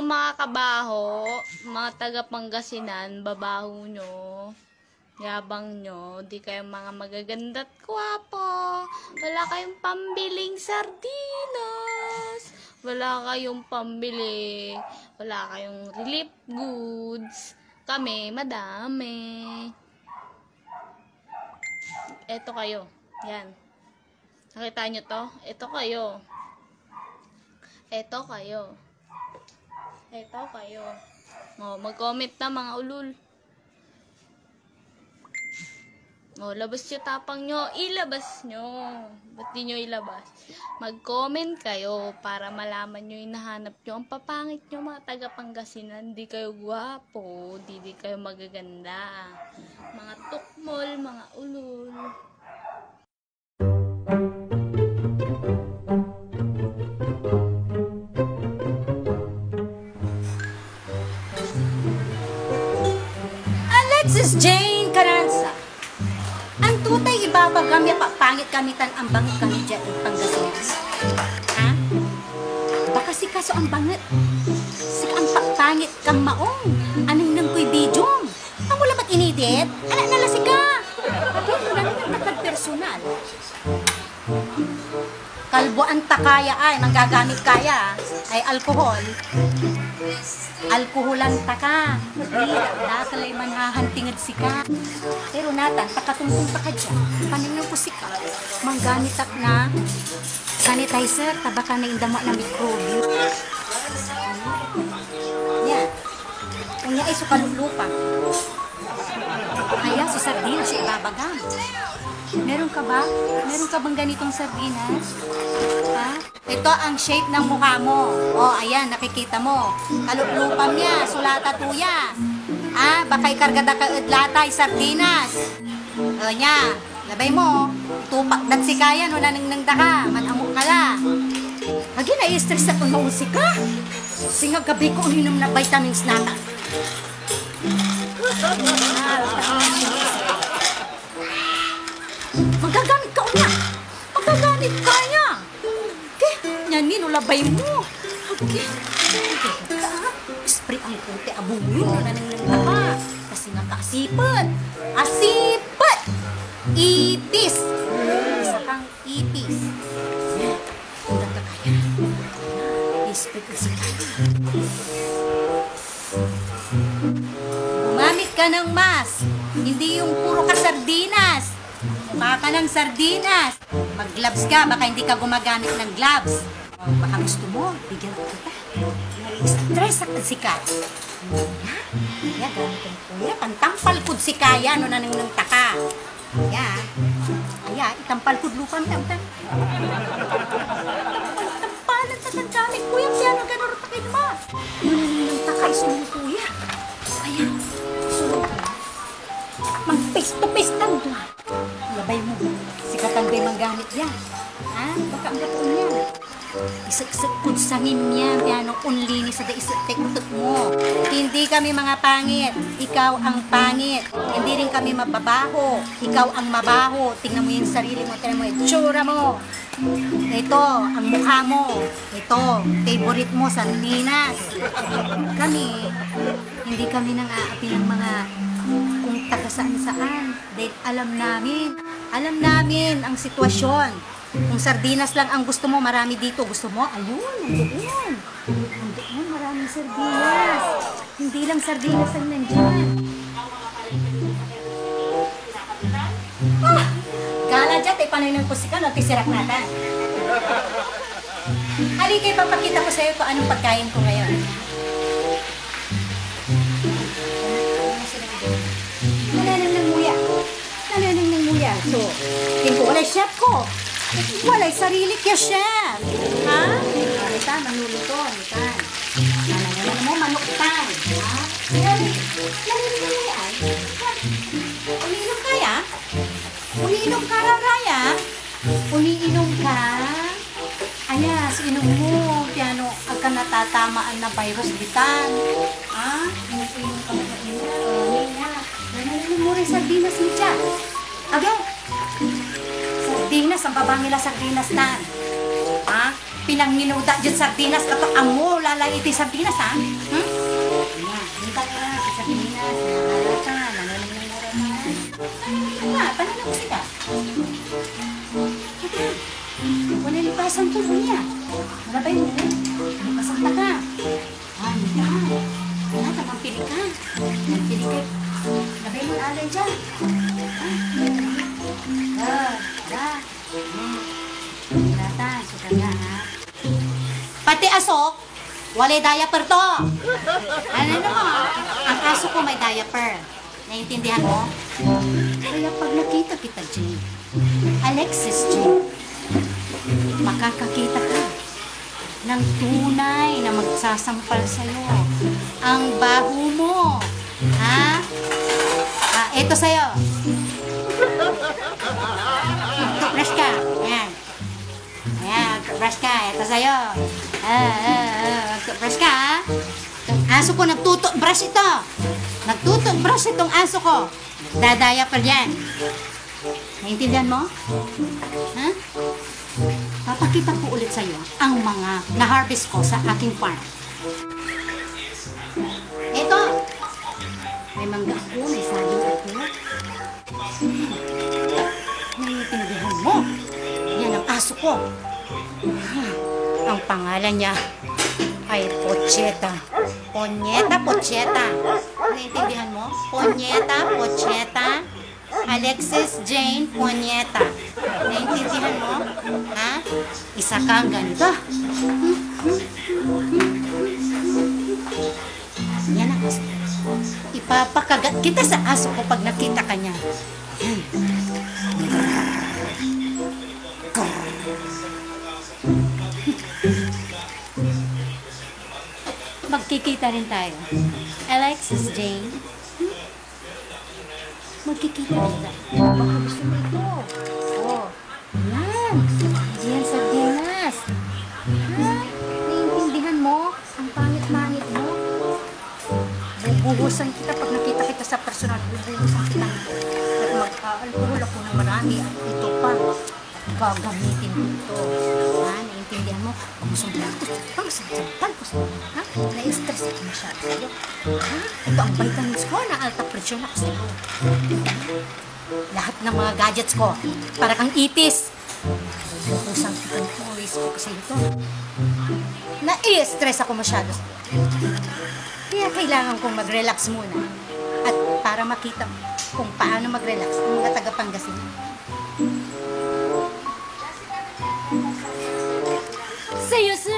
mga kabaho, mga taga Pangasinan, babaho nyo, yabang nyo, di kayo mga magaganda't kwapo, wala kayong pambiling sardinas, wala kayong pambili, wala kayong relief goods, kami madami. Eto kayo, yan. Nakita nyo to? Eto kayo. Eto kayo. Eto kayo. O, mag-comment na mga ulul. O, labas nyo tapang nyo. Ilabas nyo. Ba't di nyo ilabas? Mag-comment kayo para malaman nyo yung nahanap nyo. Ang papangit nyo mga taga Pangasinan. Di kayo gwapo. Di kayo magaganda. Mga tukmol, mga ulul. Alexis Jane Carranza. Ang tutay ibabag kami pangit kamitan ang bangit kami dyan ng Pangasinan. Ha? Baka si kaso ang bangit. Si ang pangit kang maong. Anong nang ko'y bidyong. Ang wala ba't inidit? Anak nalasi ka. Pagyan mo na naman takad personal. Kalbo ang takaya ay, manggagamit kaya, ay alkohol. Alkoholan taka. Dakalay man hahantingad sika. Pero natan, takatungtong taka dyan. Paningnan ko sika. Manggamit ak na sanitizer, tabaka na indama na mikrobyo. Yan. Kanya ay sukalulupa. Kaya si sardinas si ibabagam. Meron ka ba? Meron ka bang ganitong sardinas? Ha? Ito ang shape ng mukha mo. O, ayan, nakikita mo. Kaluplupam niya, sulata tuya. Ah, bakay kargada ka udlatay, sardinas. O, niya, labay mo. Tupak dat si kaya, no, nanangda ka. Manamok ka la. Hagi na i-stress ako mausik ka. Singa gabi ko uminom na vitamins nata. Magagamit ka una. Magagamit ka niya. Okay. Yan min, ulabay mo. Okay. Spray ang puti, abunin mo na nang ka. Kasi nga kaasipat. Asipat. Ipis. Isa kang ipis. Una ka kaya. I-spray ka siya. Gumamit ka ng mask. Hindi yung puro ka sardinas. Mukha ka ng sardinas. Mag-gloves ka, baka hindi ka gumagamit ng gloves. O, baka gusto mo, bigyan ko kita. Stress at si Kaya. Kaya, gamitin ko yan. Pantampal kud si Kaya, no, nanang taka. Kaya, kaya, itampal kud lupang tamtan. Tampalan sa gamit ko yan. Kaya, no, gano'n takin mo. No, nanang taka, isunod ko yan. Kaya, isunod ko. Mag-face-to-face lang doon. Labay mo. Sikatan ba'y manggamit yan? Ha? Baka ang gatoon yan. Isag-isag kung sangin yan. Kaya nung unlini sa da-isag-tek mo. Hindi kami mga pangit. Ikaw ang pangit. Hindi rin kami mababaho. Ikaw ang mabaho. Tingnan mo yung sarili mo. Tingnan mo yung tsura mo. Ito, ang mukha mo. Ito, favorite mo, sardinas. Kami, hindi kami nang aapi ng mga kung taga saan-saan. Dahil alam namin ang sitwasyon. Kung sardinas lang ang gusto mo, marami dito. Gusto mo? Ayun, nandoon. Nandoon, maraming sardinas. Hindi lang sardinas ang nandyan. Ah, gala dyan, tayo panayin ko si ka, natisirak natin. Halika, papakita ko sa'yo kung anong pagkain ko ngayon. Nananang ng muya. So, hindi walay chef ko. Walay sarili kya chef. Ha? Ito, manuluto. Ito. Nananang mo, manuktan. Ha? Nananang ng muya. Umiinom kaya? Umiinom ka, Raya? Umiinom ka? Aya, so inom mo. Piano, agka natatamaan na virus bitan. Ha? Inom ka mo. Nananang mo rin sardinas mo dyan. Agaw! Sardinas, ang babang nila sardinas na. Ha? pinangminuda dyan sardinas kato amo lalay iti sardinas ha? Hmm? Yan, hinta ka sa sardinas, nakalata, nananamura ka. Paano ko sila? Wala lipasan to niya. Malabay mo. Lipasan ta ka. Hindi ka. Tagampili ka. Tagampili ka. Labay mo alay dyan. Lata, suka nga ha. Pati asok, walay diaper to. Ano mo? Ang aso ko may diaper. Naiintindihan mo? Kaya pag nakita kita, Jane, Alexis, Jane, makakakita ka ng tunay na magsasampal sa'yo. Ang baho mo. Ha? Ito sa'yo. Toothbrush ka. Ayan. Ayan, toothbrush ka. Ito sa'yo. Toothbrush ka, ha? Itong aso ko nagtutoothbrush ito. Nagtutoothbrush itong aso ko. Dadaya pa yan. Naintindihan mo? Ha? Papakita ko ulit sa'yo ang mga na-harvest ko sa aking farm. Ito. May mangga ako, may saging ako. Naiintindihan mo? Yan ang aso ko. Ang pangalan niya ay Pocheta. Ponyeta, Pocheta. Naiintindihan mo? Ponyeta, Pocheta. Alexis Jane Ponyeta. Naiintindihan mo? Ha? Isa kang ganito. Yan ang aso. Ipapakagat kita sa aso ko pag nakita ka niya. Magkikita rin tayo. Alexis Jane. Magkikita rin tayo. Baka gusto mo ito. Oh. Yan. Diyan sa dinas. Ha? Naiintindihan mo? Ang pangit-mangit mo. Bubuhusan kita pag nakita kita sa personal. Bubuhusan kita. At mag-alcohol ako ng marami. At ito pa. Gagamitin ko ito. Ha? Naiintindihan mo? Gusto mo ito. Pag gusto mo. Ha? Na-stress ako masyado sa'yo. Ha? Ito ang vitamins ko. Na-alta presyon ako sa'yo. Lahat ng mga gadgets ko. Para kang itis. Bubuhusan kita nito. Waste ko kasi ito. Na-stress ako masyado sa'yo. Kaya kailangan kong mag-relax muna. At para makita kung paano mag-relax ang mga taga-Pangasinan. See you soon!